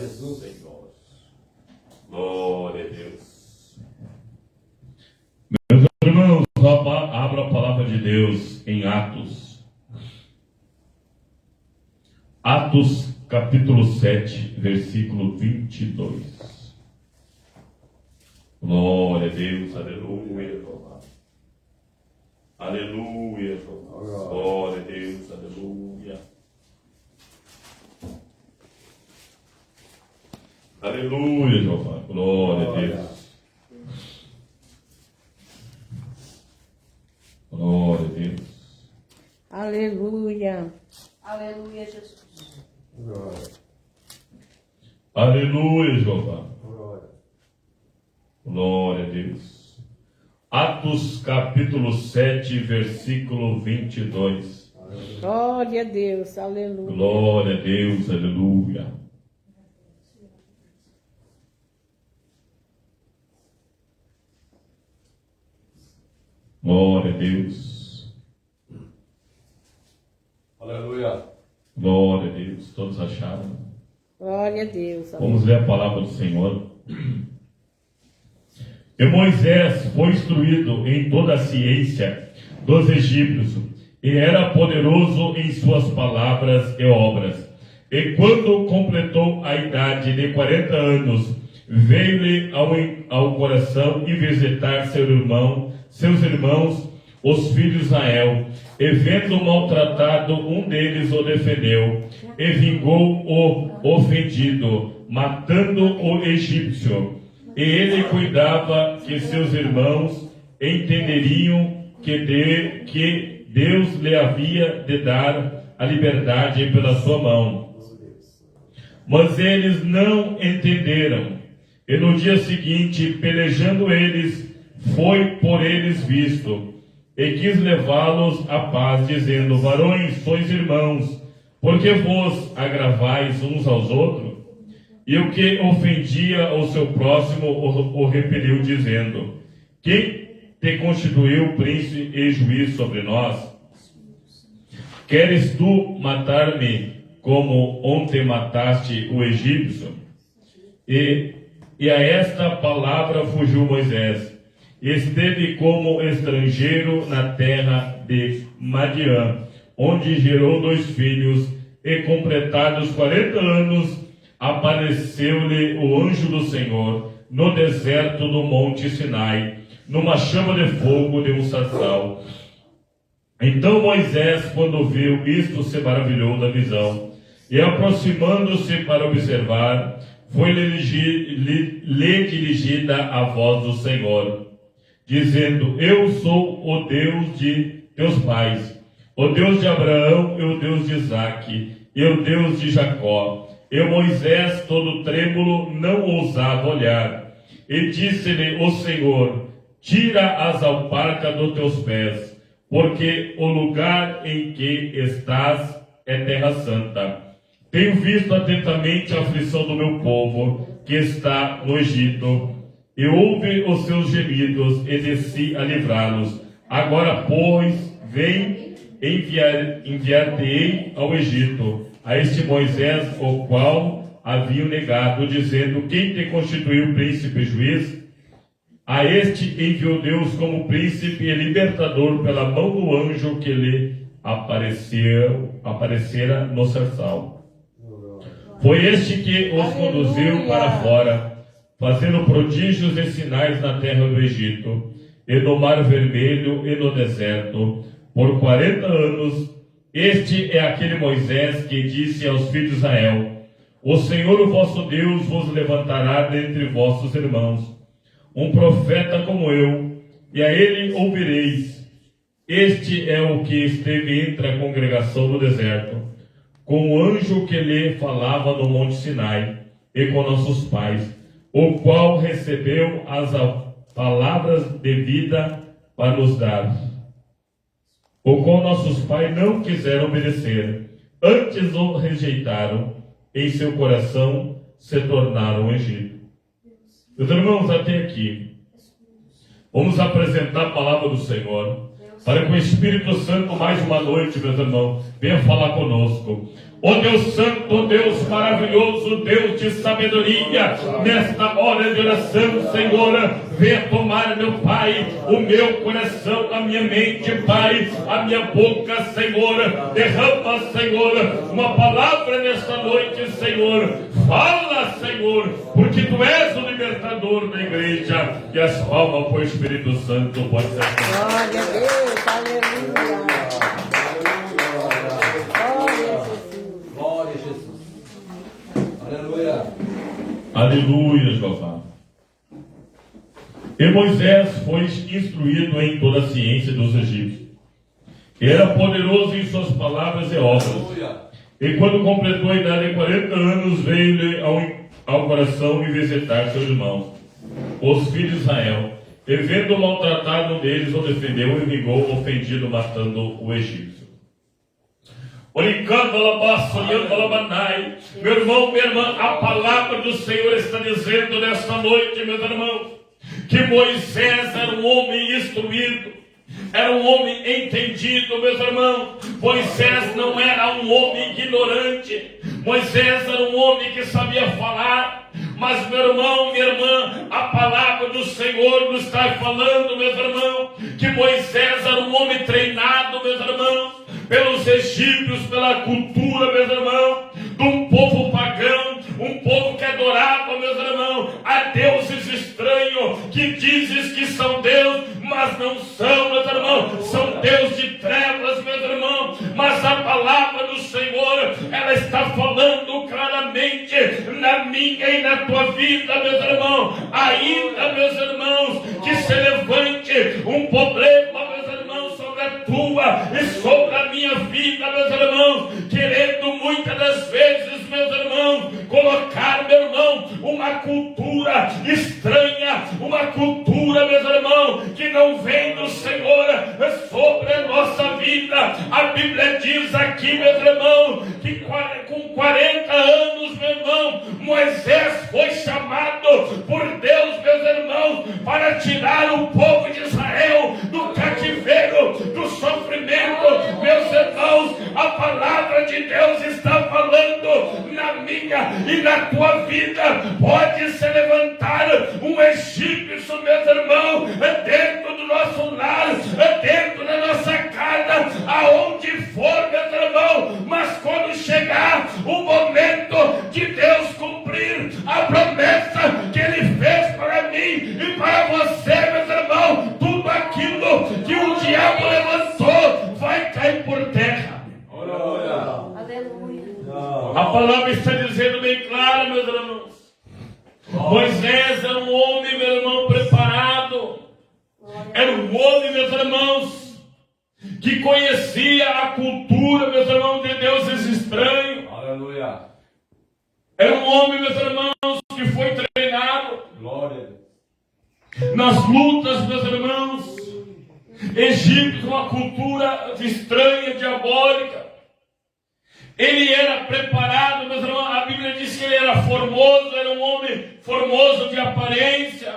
Senhor. Glória a Deus. Meus irmãos, abra a palavra de Deus em Atos. Atos capítulo 7, versículo 22. Glória a Deus, aleluia, Jeová. Aleluia, Jeová. Glória a Deus, aleluia. Aleluia, Jeová. Glória a Deus. Glória a Deus. Aleluia. Aleluia, Jesus. Aleluia, Jeová. Glória a Deus. Atos capítulo 7, versículo 22. Glória a Deus. Aleluia. Glória a Deus, aleluia. Glória a Deus. Aleluia. Glória a Deus. Todos acharam? Glória a Deus. Vamos ler a palavra do Senhor. E Moisés foi instruído em toda a ciência dos egípcios, e era poderoso em suas palavras e obras. E quando completou a idade de 40 anos, veio-lhe ao coração e visitar seus irmãos, os filhos de Israel, e vendo maltratado, um deles o defendeu, e vingou o ofendido, matando o egípcio. E ele cuidava que seus irmãos entenderiam que Deus lhe havia de dar a liberdade pela sua mão. Mas eles não entenderam. E no dia seguinte, pelejando eles, foi por eles visto, e quis levá-los à paz, dizendo: varões, sois irmãos, porque vos agravais uns aos outros? E o que ofendia o seu próximo o repeliu, dizendo: quem te constituiu príncipe e juiz sobre nós? Queres tu matar-me como ontem mataste o egípcio? E a esta palavra fugiu Moisés. Esteve como estrangeiro na terra de Madiã, onde gerou 2 filhos, e completados 40 anos, apareceu-lhe o anjo do Senhor no deserto do monte Sinai, numa chama de fogo de um sarçal. Então Moisés, quando viu isto, se maravilhou da visão, e aproximando-se para observar, foi-lhe dirigida a voz do Senhor, dizendo: eu sou o Deus de teus pais, o Deus de Abraão e o Deus de Isaque, e o Deus de Jacó. E Moisés, todo trêmulo, não ousava olhar. E disse-lhe o Senhor: tira as alparcas dos teus pés, porque o lugar em que estás é terra santa. Tenho visto atentamente a aflição do meu povo, que está no Egito, e ouve os seus gemidos, e desci a livrá-los. Agora, pois, vem, enviar-te-ei ao Egito, a este Moisés, o qual haviam negado, dizendo: quem te constituiu príncipe e juiz? A este enviou Deus como príncipe e libertador pela mão do anjo que lhe aparecera no sarçal. Foi este que os conduziu para fora, fazendo prodígios e sinais na terra do Egito, e no Mar Vermelho e no deserto, por 40 anos. Este é aquele Moisés que disse aos filhos de Israel: o Senhor, o vosso Deus, vos levantará dentre vossos irmãos um profeta como eu, e a ele ouvireis. Este é o que esteve entre a congregação no deserto, com o anjo que lhe falava no monte Sinai, e com nossos pais, o qual recebeu as palavras de vida para nos dar, o qual nossos pais não quiseram obedecer, antes o rejeitaram, em seu coração se tornaram o Egito. Meus irmãos, até aqui, vamos apresentar a palavra do Senhor, para que o Espírito Santo, mais uma noite, meus irmãos, venha falar conosco. Ó Deus Santo, ó Deus maravilhoso, Deus de sabedoria, nesta hora de oração, Senhor, venha tomar, meu Pai, o meu coração, a minha mente, Pai, a minha boca, Senhor, derrama, Senhor, uma palavra nesta noite, Senhor, fala, Senhor, porque Tu és o libertador da igreja, e as palmas para o Espírito Santo pode ser. Glória a Deus, aleluia. Glória a Jesus. Aleluia. Aleluia, Jeová. E Moisés foi instruído em toda a ciência dos egípcios. Era poderoso em suas palavras e obras. Aleluia. E quando completou a idade de 40 anos, veio-lhe ao coração em visitar seus irmãos, os filhos de Israel. E vendo o maltratado um deles, o defendeu e vingou, ofendido, matando o egípcio. Meu irmão, minha irmã, a palavra do Senhor está dizendo nesta noite, meus irmãos, que Moisés era um homem instruído, era um homem entendido, meus irmãos. Moisés não era um homem ignorante, Moisés era um homem que sabia falar. Mas, meu irmão, minha irmã, a palavra do Senhor nos está falando, meus irmãos, que Moisés era um homem treinado, meus irmãos, pelos egípcios, pela cultura, meus irmãos, de um povo pagão, um povo que adorava, meus irmãos, a deuses estranhos, que dizem que são Deus, mas não são, meus irmãos, são Deus de trevas, meus irmãos. Mas a palavra do Senhor, ela está falando claramente na minha e na tua vida, meus irmãos. Ainda, meus irmãos, que se levante um problema, meus irmãos, sobre a tua e sobre a minha vida, meus irmãos, querendo muitas das vezes, meus irmãos, colocar, meu irmão, uma cultura estranha, uma cultura, meus irmãos, que não vem do Senhor sobre a nossa vida. A Bíblia diz aqui, meus irmãos, que com 40 anos, meu irmão, Moisés foi chamado por Deus, meus irmãos, para tirar o povo de Israel do cativeiro, do sofrimento. Meus irmãos, a palavra de Deus está falando na minha e na tua vida. Pode se levantar um egípcio, meus irmãos, dentro do nosso lar, dentro da nossa casa, aonde for, meus irmãos, mas quando chegar o momento de Deus cumprir a promessa que Ele fez para mim e para você, meus irmãos, tudo aquilo que o diabo levantou vai cair por terra. Aleluia. A palavra está dizendo bem clara, meus irmãos. Moisés era um homem, meu irmão, preparado. Era um homem, meus irmãos, que conhecia a cultura, meus irmãos, de deuses estranhos. Aleluia. Era um homem, meus irmãos, que foi treinado Glória. nas lutas, meus irmãos. Egito, uma cultura estranha, diabólica. Ele era preparado, meus irmãos. A Bíblia diz que ele era formoso, era um homem formoso de aparência.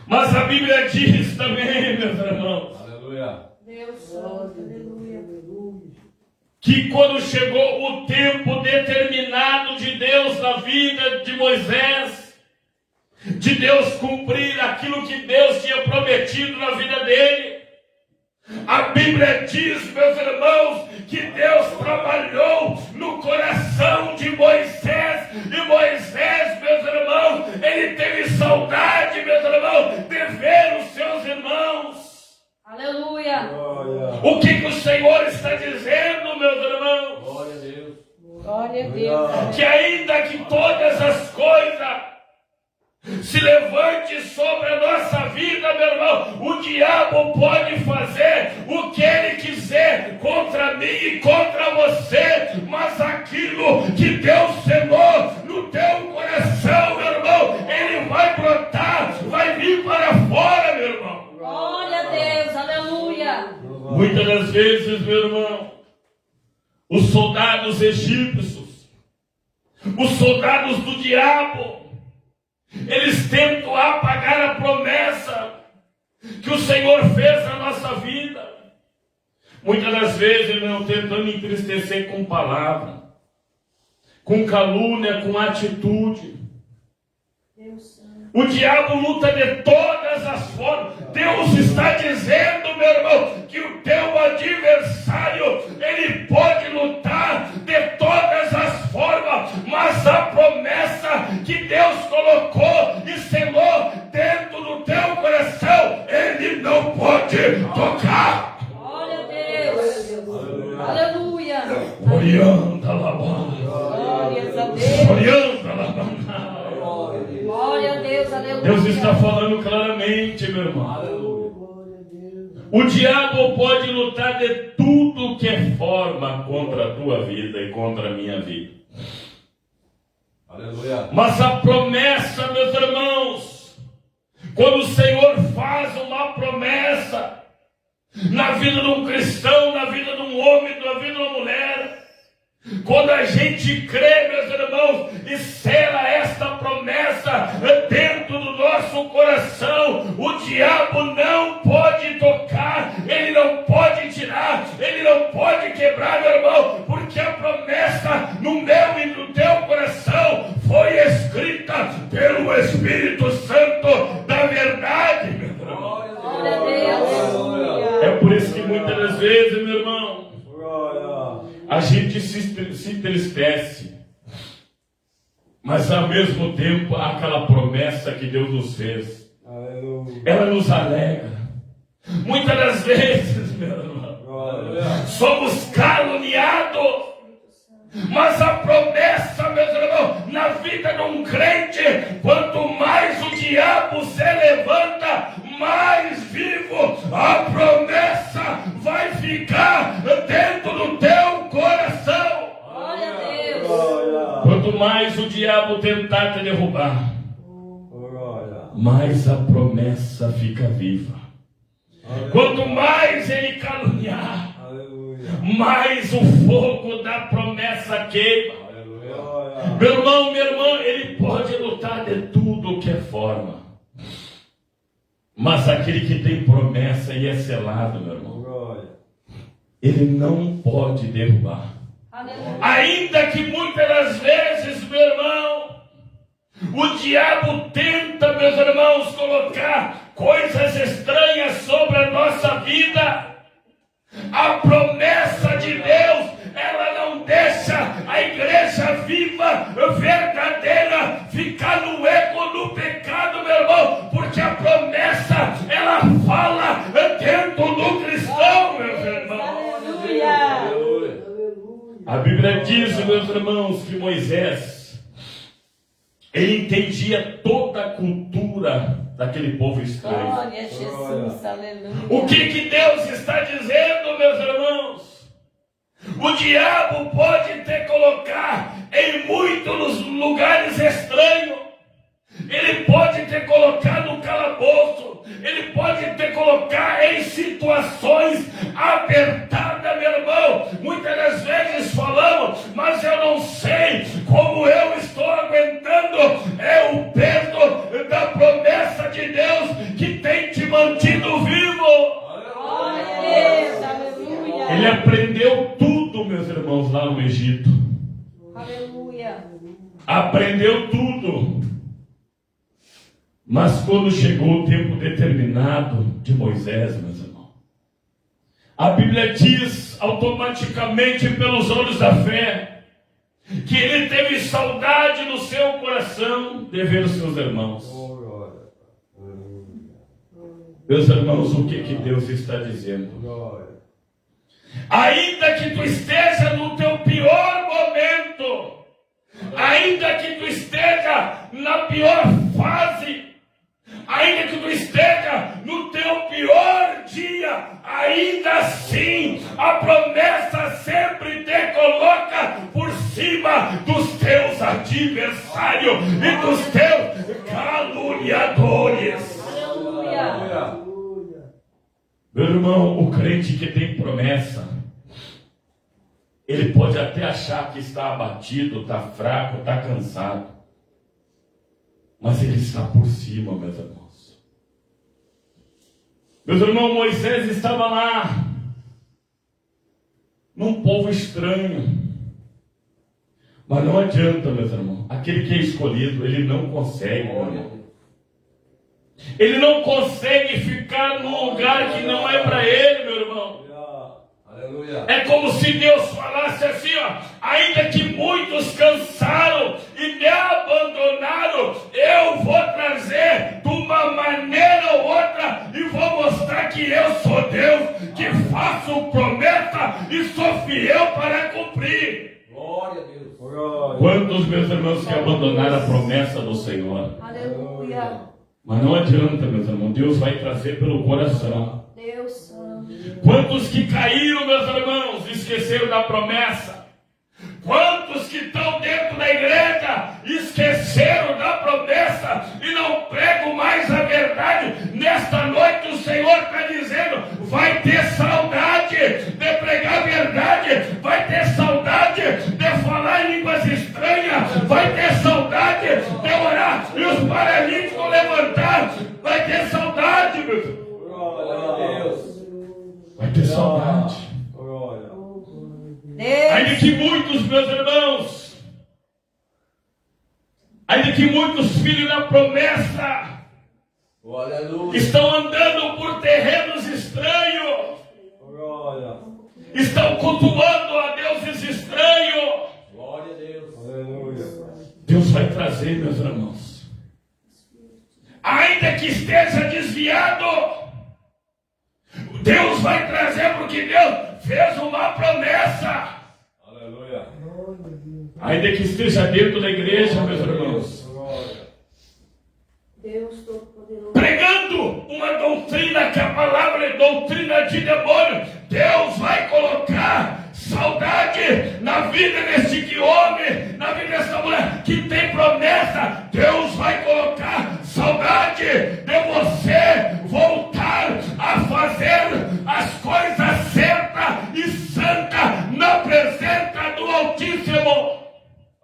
Mas a Bíblia diz também, meus irmãos, Aleluia. Deus Santo. Aleluia. que quando chegou o tempo determinado de Deus na vida de Moisés, de Deus cumprir aquilo que Deus tinha prometido na vida dele, a Bíblia diz, meus irmãos, que Deus trabalhou no coração de Moisés, e Moisés, meus irmãos, ele teve saudade, meus irmãos, de ver os seus irmãos. Aleluia. O que o Senhor está dizendo, meus irmãos? Glória a Deus. Glória a Deus. Que ainda que todas as coisas se levante sobre a nossa vida, meu irmão, o diabo pode fazer o que ele quiser contra mim e contra você, mas aquilo que Deus semou no teu coração, meu irmão, ele vai brotar, vai vir para fora, meu irmão. Glória a Deus. Aleluia. Muitas das vezes, meu irmão, os soldados egípcios, os soldados do diabo, eles tentam apagar a promessa que o Senhor fez na nossa vida. Muitas das vezes, irmão, tentando entristecer com palavra, com calúnia, com atitude. O diabo luta de todas as formas. Deus está dizendo, meu irmão, que o teu adversário, ele pode lutar de todas as formas, mas a promessa que Deus colocou e selou dentro do teu coração, ele não pode tocar. Glória a Deus. Aleluia. Orianda lá, Glórias a Deus. orianda lá. Glória a Deus. Aleluia. Deus está falando claramente, meu irmão. Aleluia. O diabo pode lutar de tudo que é forma contra a tua vida e contra a minha vida. Aleluia. Mas a promessa, meus irmãos, quando o Senhor faz uma promessa na vida de um cristão, na vida de um homem, na vida de uma mulher, quando a gente crê, meus irmãos, e sela esta promessa dentro do nosso coração, o diabo não pode tocar, ele não pode tirar, ele não pode quebrar, meu irmão, porque a promessa no meu e no teu coração foi escrita pelo Espírito Santo da verdade, meu irmão. Glória a Deus. É por isso que muitas das vezes, meu irmão, a gente se entristece, mas ao mesmo tempo aquela promessa que Deus nos fez, ela nos alegra. Muitas das vezes, meu irmão, somos caluniados, mas a promessa, meus irmãos, na vida de um crente, quanto mais o diabo se levanta, mais vivo a promessa vai ficar dentro do teu coração. Glória a Deus. Quanto mais o diabo tentar te derrubar, mais a promessa fica viva. Quanto mais ele caluniar, mais o fogo da promessa queima. Meu irmão, minha irmã, ele pode lutar de tudo que é forma, mas aquele que tem promessa e é selado, meu irmão, ele não pode derrubar. Aleluia. Ainda que muitas das vezes, meu irmão, o diabo tenta, meus irmãos, colocar coisas estranhas sobre a nossa vida, a promessa de Deus, ela não deixa a igreja viva, verdadeira, ficar no eco do pecado, meu irmão, porque a promessa, ela fala dentro do cristão, meus irmãos. Aleluia. A Bíblia diz, meus irmãos, que Moisés, ele entendia toda a cultura daquele povo estranho. Glória a Jesus. Aleluia. O que Deus está dizendo, meus irmãos? O diabo pode te colocar em muitos lugares estranhos. Ele pode te colocar no calabouço. Ele pode te colocar em situações apertadas, meu irmão. Muitas das vezes falamos, mas eu não sei como eu estou aguentando. É o peso da promessa de Deus que tem te mantido vivo. Glória a Deus. Aleluia. Ele aprendeu tudo, meus irmãos, lá no Egito. Aleluia. Aprendeu tudo. Mas quando chegou o tempo determinado de Moisés, meus irmãos, a Bíblia diz automaticamente pelos olhos da fé que ele teve saudade no seu coração de ver os seus irmãos. Meus irmãos, o que Deus está dizendo? Ainda que tu esteja no teu pior momento, ainda que tu esteja na pior fase, ainda que tu esteja no teu pior dia, ainda assim a promessa sempre te coloca por cima dos teus adversários e dos teus caluniadores. Aleluia. Meu irmão, o crente que tem promessa, ele pode até achar que está abatido, está fraco, está cansado, mas ele está por cima, meus irmãos. Meus irmãos, Moisés estava lá, num povo estranho. Mas não adianta, meus irmãos. Aquele que é escolhido, ele não consegue, meu irmão. Ele não consegue ficar num lugar que não é para ele, meu irmão. Aleluia. É como se Deus falasse assim, ó, ainda que muitos cansaram e me abandonaram, eu vou trazer de uma maneira ou outra e vou mostrar que eu sou Deus, que faço promessa e sou fiel para cumprir. Glória a Deus. Quantos, meus irmãos, que abandonaram a promessa do Senhor? Aleluia. Mas não adianta, meus irmãos, Deus vai trazer pelo coração. Deus santo. Quantos que caíram, meus irmãos, esqueceram da promessa? Quantos que estão dentro da igreja esqueceram da promessa e não pregam mais a verdade? Nesta noite o Senhor está dizendo, vai ter saudade de pregar a verdade, vai ter saudade de falar em línguas estranhas, vai ter saudade de orar e os paralíticos levantar, vai ter saudade, meu Deus. Glória a Deus. Vai ter saudade. Ainda que muitos, meus irmãos, ainda que muitos filhos da promessa estão andando por terrenos estranhos, estão cultuando a deuses estranhos, Glória a Deus. Deus vai trazer, meus irmãos. Ainda que esteja desviado, Deus vai trazer, porque Deus fez uma promessa. Aleluia. Ainda que esteja dentro da igreja, meus irmãos, Deus Todo-Poderoso. pregando uma doutrina que a palavra é doutrina de demônio, Deus vai colocar saudade na vida desse homem, na vida dessa mulher que tem promessa. Deus vai colocar saudade de você voltar a fazer as coisas certas e santas na presença do Altíssimo.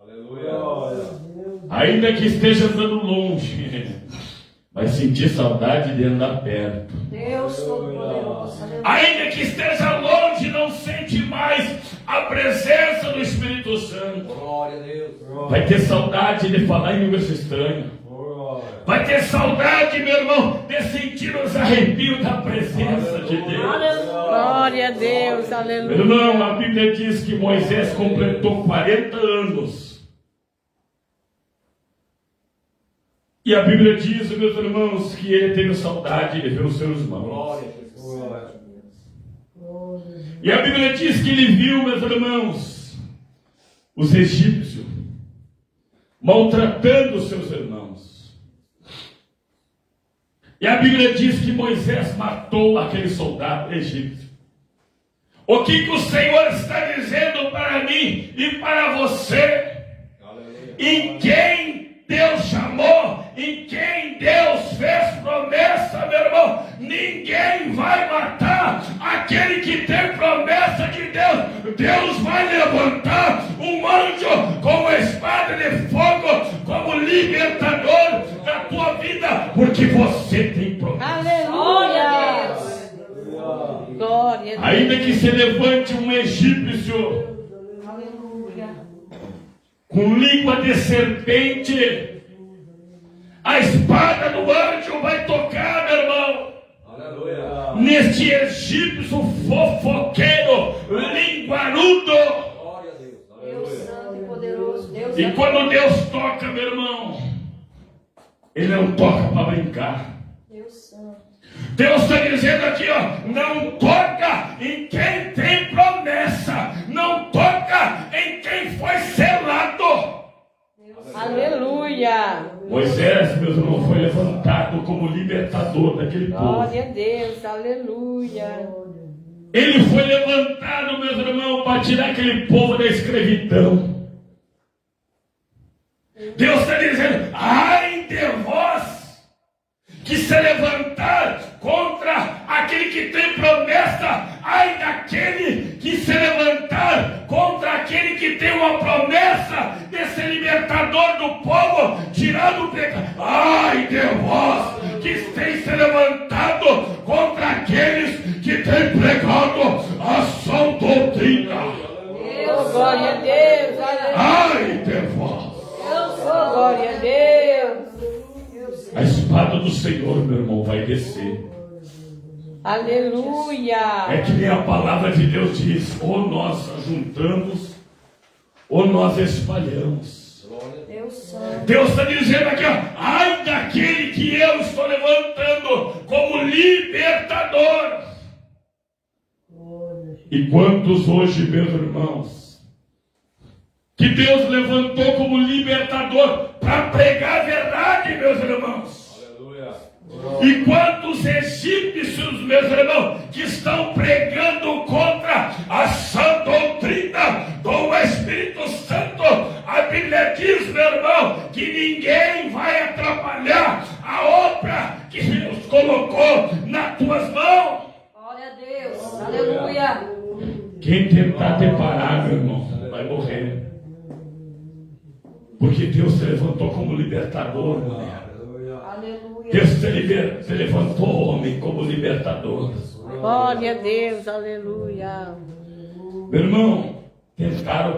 Aleluia. Ainda que esteja andando longe, vai sentir saudade de andar perto. Deus Todo-Poderoso. Aleluia. Ainda que esteja longe, não sente mais a presença do Espírito Santo. Glória a Deus. Vai ter saudade de falar em línguas estranhas. Vai ter saudade, meu irmão, de sentir os arrepios da presença de Deus. Glória a Deus, Meu aleluia. irmão, a Bíblia diz que Moisés completou 40 anos. E a Bíblia diz, meus irmãos, que ele teve saudade de ver os seus irmãos. Glória a Jesus. E a Bíblia diz que ele viu, meus irmãos, os egípcios maltratando os seus irmãos. E a Bíblia diz que Moisés matou aquele soldado egípcio. O que o Senhor está dizendo para mim e para você? Aleluia. Em quem Deus chamou, em quem Deus fez promessa, meu irmão, ninguém vai matar aquele que tem promessa de Deus. Deus vai levantar um anjo com a espada de fogo como libertador da tua vida, porque você tem promessa. Aleluia. Glória a Deus. Ainda que se levante um egípcio Aleluia. com língua de serpente, a espada do anjo vai tocar, meu irmão, Aleluia. neste egípcio fofoqueiro, linguarudo. Glória a Deus. Deus Aleluia. Santo e Poderoso. Deus E quando Deus toca, meu irmão, Ele não toca para brincar. Deus Santo. Deus está dizendo aqui, ó, não toca em quem tem promessa, não toca em quem foi selado. Aleluia. Moisés, meus irmãos, foi levantado como libertador daquele povo. Glória a Deus, aleluia. Ele foi levantado, meus irmãos, para tirar aquele povo da escravidão. Deus está dizendo, ai de vós que se levantar contra aquele que tem promessa, ai daquele que se levantar contra aquele que tem uma promessa de ser libertador do povo, tirando o pecado. Ai de vós que tem se levantado contra aqueles que tem pregado a sã doutrina. Oh, glória a Deus. Aleluia. Ai de vós. Oh, glória a Deus. A espada do Senhor, meu irmão, vai descer. Aleluia. É que nem a palavra de Deus diz: ou nós ajuntamos, ou nós espalhamos. Deus Santo. Deus está dizendo aqui, ó, ai daquele que eu estou levantando como libertador. E quantos hoje, meus irmãos, que Deus levantou como libertador para pregar a verdade, meus irmãos. Aleluia. E quantos egípcios, meus irmãos, que estão pregando contra a sã doutrina do Espírito Santo. A Bíblia diz, meu irmão, que ninguém vai atrapalhar a obra que Deus colocou nas tuas mãos. Glória a Deus. Aleluia. Quem tentar te parar, meu irmão, vai morrer. Porque Deus te levantou como libertador, mulher. Aleluia. Deus te levantou, homem, como libertador. Glória a Deus. Aleluia. Meu irmão, tentaram